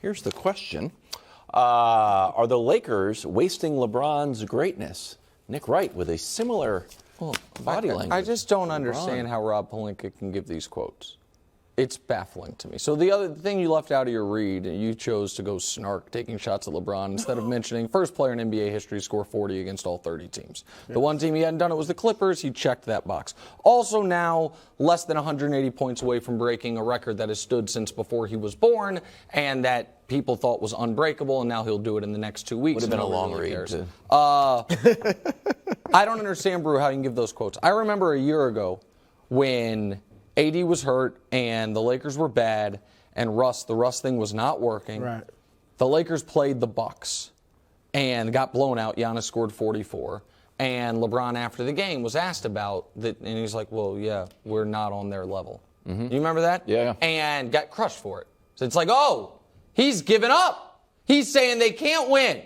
Here's the question. Are the Lakers wasting LeBron's greatness? Nick Wright with a similar body language. I just don't understand how Rob Pelinka can give these quotes. It's baffling to me. So the other thing you left out of your read, you chose to go snark, taking shots at LeBron instead of mentioning first player in NBA history to score 40 against all 30 teams. The one team he hadn't done it was the Clippers. He checked that box. Also now less than 180 points away from breaking a record that has stood since before he was born and that people thought was unbreakable, and now he'll do it in the next 2 weeks. Would have been a long read. I don't understand, Brew, how you can give those quotes. I remember a year ago when AD was hurt and the Lakers were bad and the Russ thing was not working. Right. The Lakers played the Bucks and got blown out. Giannis scored 44. And LeBron, after the game, was asked about that, and he's like, well, yeah, we're not on their level. Mm-hmm. You remember that? Yeah. And got crushed for it. So it's like, oh, he's given up. He's saying they can't win.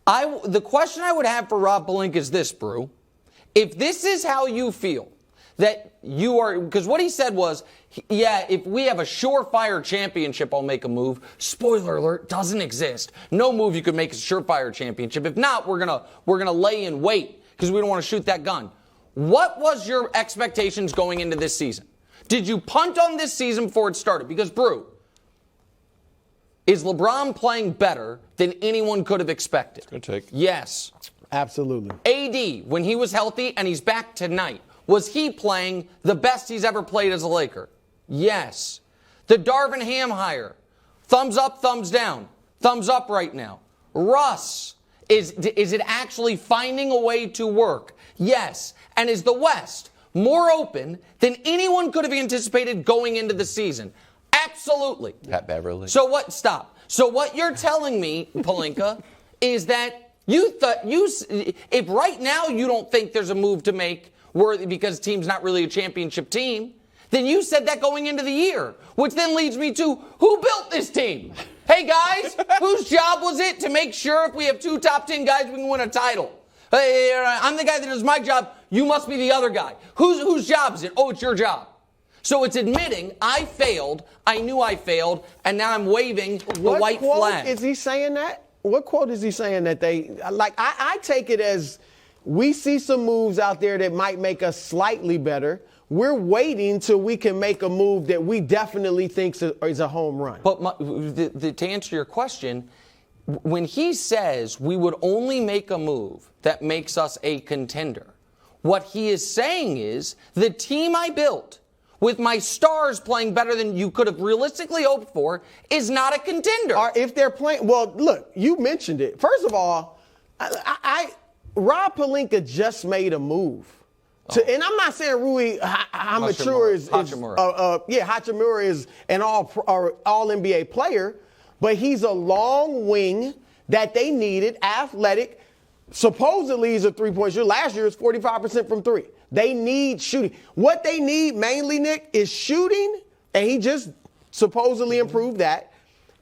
The question I would have for Rob Pelinka is this, Brew. If this is how you feel, that you are, because what he said was, yeah, if we have a surefire championship, I'll make a move. Spoiler alert, doesn't exist. No move you could make is a surefire championship. If not, we're gonna lay in wait because we don't want to shoot that gun. What was your expectations going into this season? Did you punt on this season before it started? Because, Brew, is LeBron playing better than anyone could have expected? Good take. Yes. Absolutely. AD, when he was healthy and he's back tonight, was he playing the best he's ever played as a Laker? Yes. The Darvin Ham hire, thumbs up, thumbs down. Thumbs up right now. Russ, is it actually finding a way to work? Yes. And is the West more open than anyone could have anticipated going into the season? Absolutely. Pat Beverly. So what? Stop. So what you're telling me, Pelinka, is that if right now you don't think there's a move to make because the team's not really a championship team, then you said that going into the year, which then leads me to who built this team? Hey, guys, whose job was it to make sure if we have 2 top 10 guys, we can win a title? Hey, I'm the guy that does my job. You must be the other guy. Whose job is it? Oh, it's your job. So it's admitting I failed, I knew I failed, and now I'm waving the white flag. What quote is he saying that? What quote is he saying that they, like, I take it as we see some moves out there that might make us slightly better. We're waiting till we can make a move that we definitely think is a home run. But to answer your question, when he says we would only make a move that makes us a contender, what he is saying is the team I built with my stars playing better than you could have realistically hoped for is not a contender. Or if they're playing, well, look, you mentioned it. First of all, Rob Pelinka just made a move. And I'm not saying Rui Hachimura is Hachimura is an all NBA player, but he's a long wing that they needed, athletic. Supposedly he's a three-point shooter. Last year was 45% from three. They need shooting. What they need mainly, Nick, is shooting, and he just supposedly improved that,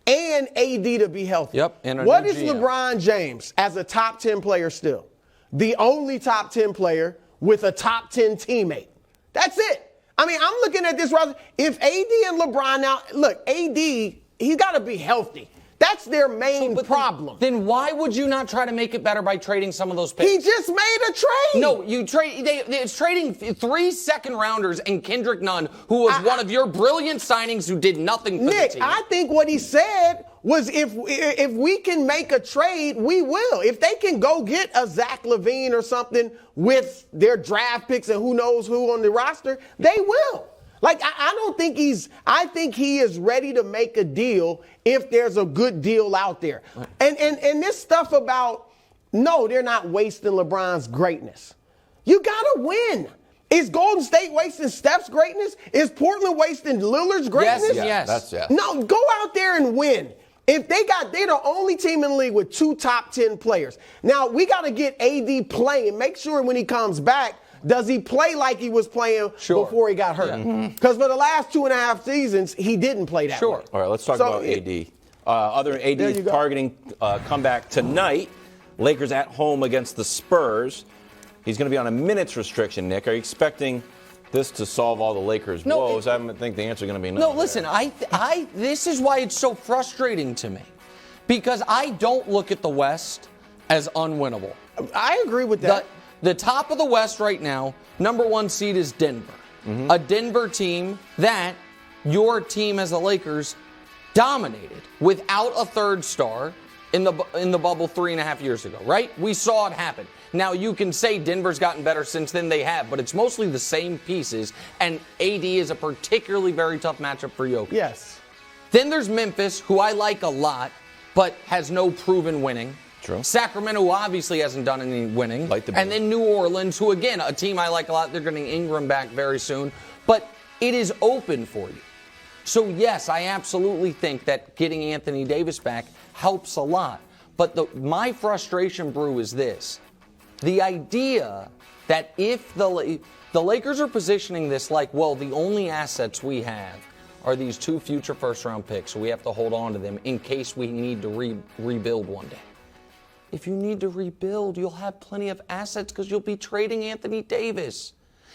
and AD to be healthy. Yep. And what is LeBron James as a top 10 player still? The only top 10 player with a top 10 teammate. That's it. I mean, I'm looking at this roster. If AD and LeBron now, look, AD, he's got to be healthy. That's their main problem. Then why would you not try to make it better by trading some of those picks? He just made a trade. No, you trade. It's trading 3 second-rounders and Kendrick Nunn, who was one of your brilliant signings who did nothing for Nick, the team. I think what he said was if we can make a trade, we will. If they can go get a Zach LaVine or something with their draft picks and who knows who on the roster, they will. Like, I think he is ready to make a deal if there's a good deal out there. And this stuff about, no, they're not wasting LeBron's greatness. You got to win. Is Golden State wasting Steph's greatness? Is Portland wasting Lillard's greatness? Yes. No, go out there and win. If they're the only team in the league with 2 top 10 players. Now, we got to get AD playing. Make sure when he comes back, does he play like he was playing before he got hurt? Because for the last 2.5 seasons, he didn't play that way. All right, let's talk about AD. Other AD targeting comeback tonight. Lakers at home against the Spurs. He's going to be on a minutes restriction, Nick. Are you expecting this to solve all the Lakers' woes. I think the answer is going to be no. No, listen, this is why it's so frustrating to me. Because I don't look at the West as unwinnable. I agree with that. The top of the West right now, number 1 seed is Denver. A Denver team that your team as the Lakers dominated without a third star in the bubble 3.5 years ago, right? We saw it happen. Now, you can say Denver's gotten better since then, they have, but it's mostly the same pieces, and AD is a particularly very tough matchup for Jokic. Yes. Then there's Memphis, who I like a lot, but has no proven winning. True. Sacramento, who obviously hasn't done any winning. And then New Orleans, who, again, a team I like a lot. They're getting Ingram back very soon. But it is open for you. So, yes, I absolutely think that getting Anthony Davis back helps a lot. But my frustration, Brew, is this. The idea that if the Lakers are positioning this like, well, the only assets we have are these 2 future first-round picks, so we have to hold on to them in case we need to rebuild one day. If you need to rebuild, you'll have plenty of assets because you'll be trading Anthony Davis.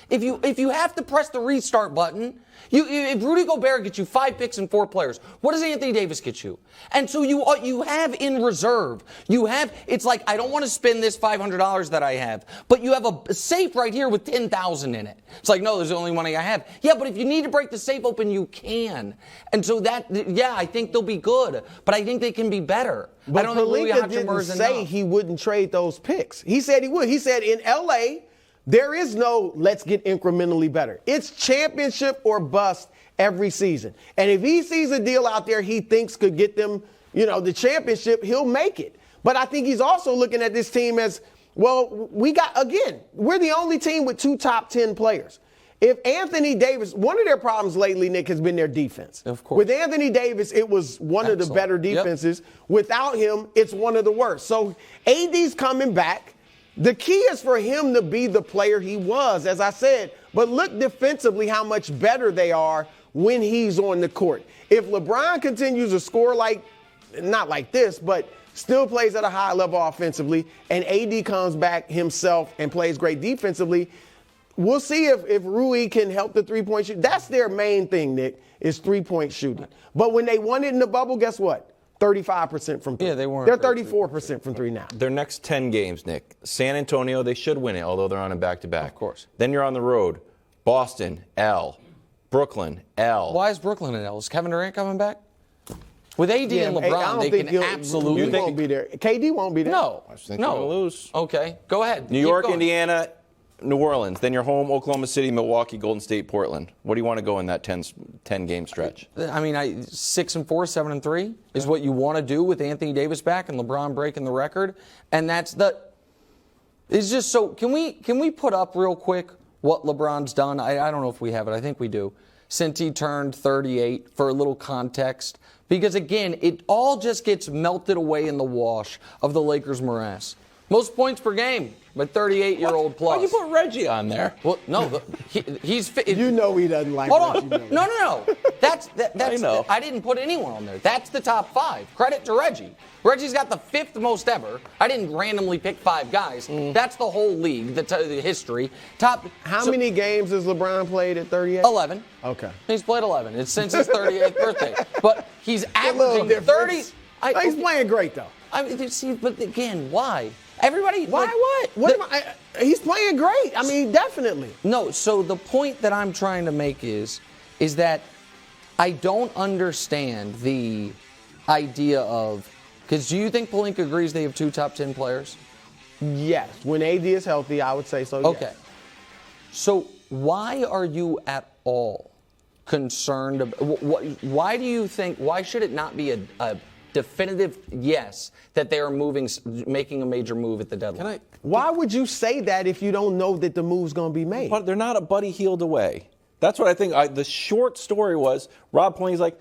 If you have to press the restart button, if Rudy Gobert gets you 5 picks and 4 players, what does Anthony Davis get you? And so you have in reserve. It's like, I don't want to spend this $500 that I have, but you have a safe right here with $10,000 in it. It's like, no, there's the only money I have. Yeah, but if you need to break the safe open, you can. And so I think they'll be good, but I think they can be better. But I don't think Rui Pelinka Hachimura is didn't say enough. he wouldn't trade those picks. He said he would. He said in L.A., there is no let's get incrementally better. It's championship or bust every season. And if he sees a deal out there he thinks could get them, the championship, he'll make it. But I think he's also looking at this team as, well, we're the only team with 2 top 10 players. If Anthony Davis, one of their problems lately, Nick, has been their defense. Of course. With Anthony Davis, it was one of the better defenses. Yep. Without him, it's one of the worst. So AD's coming back. The key is for him to be the player he was, as I said. But look defensively how much better they are when he's on the court. If LeBron continues to score not like this, but still plays at a high level offensively, and AD comes back himself and plays great defensively, we'll see if Rui can help the three-point shoot. That's their main thing, Nick, is three-point shooting. But when they won it in the bubble, guess what? 35% from three. Yeah, they weren't. They're 34% from three now. Their next 10 games, Nick. San Antonio, they should win it, although they're on a back-to-back. Of course. Then you're on the road. Boston, L. Brooklyn, L. Why is Brooklyn an L? Is Kevin Durant coming back? With AD and LeBron, they can absolutely. He won't be there. KD won't be there. No. I think they're going to lose. Okay, go ahead. New York, Indiana, New Orleans. Then you're home, Oklahoma City, Milwaukee, Golden State, Portland. What do you want to go in that 10-game stretch? I mean, 6-4, 7-3 is what you want to do with Anthony Davis back and LeBron breaking the record. And it's just so. Can we put up real quick what LeBron's done? I don't know if we have it. I think we do. Since he turned 38, for a little context. Because, again, it all just gets melted away in the wash of the Lakers' morass. Most points per game, but 38-year-old plus. Why'd you put Reggie on there? Well, no, he's fit. You know he doesn't like Hold Reggie on. No. That's I know. I didn't put anyone on there. That's the top 5. Credit to Reggie. Reggie's got the 5th most ever. I didn't randomly pick 5 guys. That's the whole league, the history. How many games has LeBron played at 38? 11. Okay. He's played 11. It's since his 38th birthday. But he's averaging 30. He's playing great, though. But again, why? Everybody. Why what? He's playing great. I mean, definitely. No, so the point that I'm trying to make is that I don't understand the idea of, because do you think Pelinka agrees they have 2 top 10 players? Yes. When AD is healthy, I would say so, yes. Okay. So why are you at all concerned? Why do you think, why should it not be a definitive yes that they are making a major move at the deadline? Why would you say that if you don't know that the move's going to be made? But they're not a Buddy Hield away. That's what I think. The short story was Rob Pelinka's like,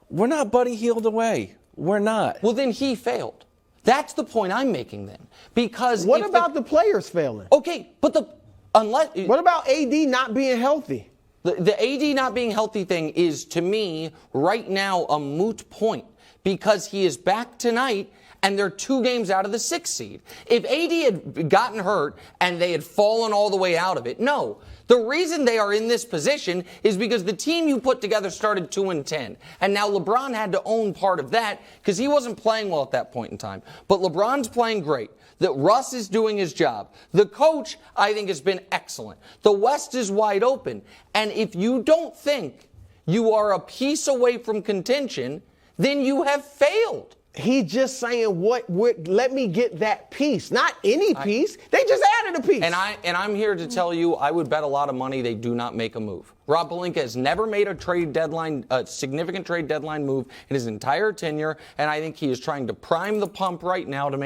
we're not Buddy Hield away. We're not. Well, then he failed. That's the point I'm making then. Because what about the players failing? Okay, but what about AD not being healthy? The AD not being healthy thing is, to me, right now a moot point. Because he is back tonight, and they're 2 games out of the 6th seed. If AD had gotten hurt and they had fallen all the way out of it, no. The reason they are in this position is because the team you put together started 2-10. And now LeBron had to own part of that because he wasn't playing well at that point in time. But LeBron's playing great. That Russ is doing his job. The coach, I think, has been excellent. The West is wide open. And if you don't think you are a piece away from contention, then you have failed. He just saying what would let me get that piece, not any piece. They just added a piece. And I'm here to tell you, I would bet a lot of money they do not make a move. Rob Pelinka has never made a significant trade deadline move in his entire tenure, and I think he is trying to prime the pump right now to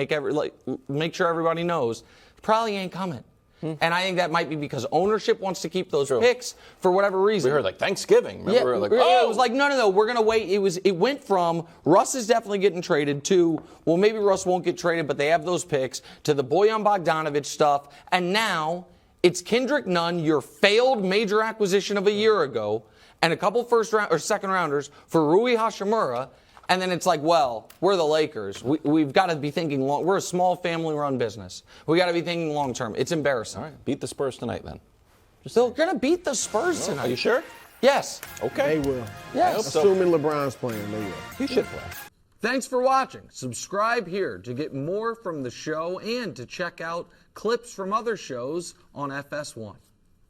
make sure everybody knows probably ain't coming. And I think that might be because ownership wants to keep those picks for whatever reason. We heard like Thanksgiving. Remember? Yeah, We were like, it was like, no, we're going to wait. It went from Russ is definitely getting traded to, well, maybe Russ won't get traded, but they have those picks, to the Bojan Bogdanovic stuff. And now it's Kendrick Nunn, your failed major acquisition of a year ago, and a couple first round or second rounders for Rui Hachimura. And then it's like, well, we're the Lakers. We've got to be thinking long. We're a small family-run business. We got to be thinking long-term. It's embarrassing. All right, beat the Spurs tonight then. They're going to beat the Spurs tonight. Are you sure? Yes. Okay. They will. Yes. Assuming LeBron's playing, they will. He should play. Thanks for watching. Subscribe here to get more from the show and to check out clips from other shows on FS1.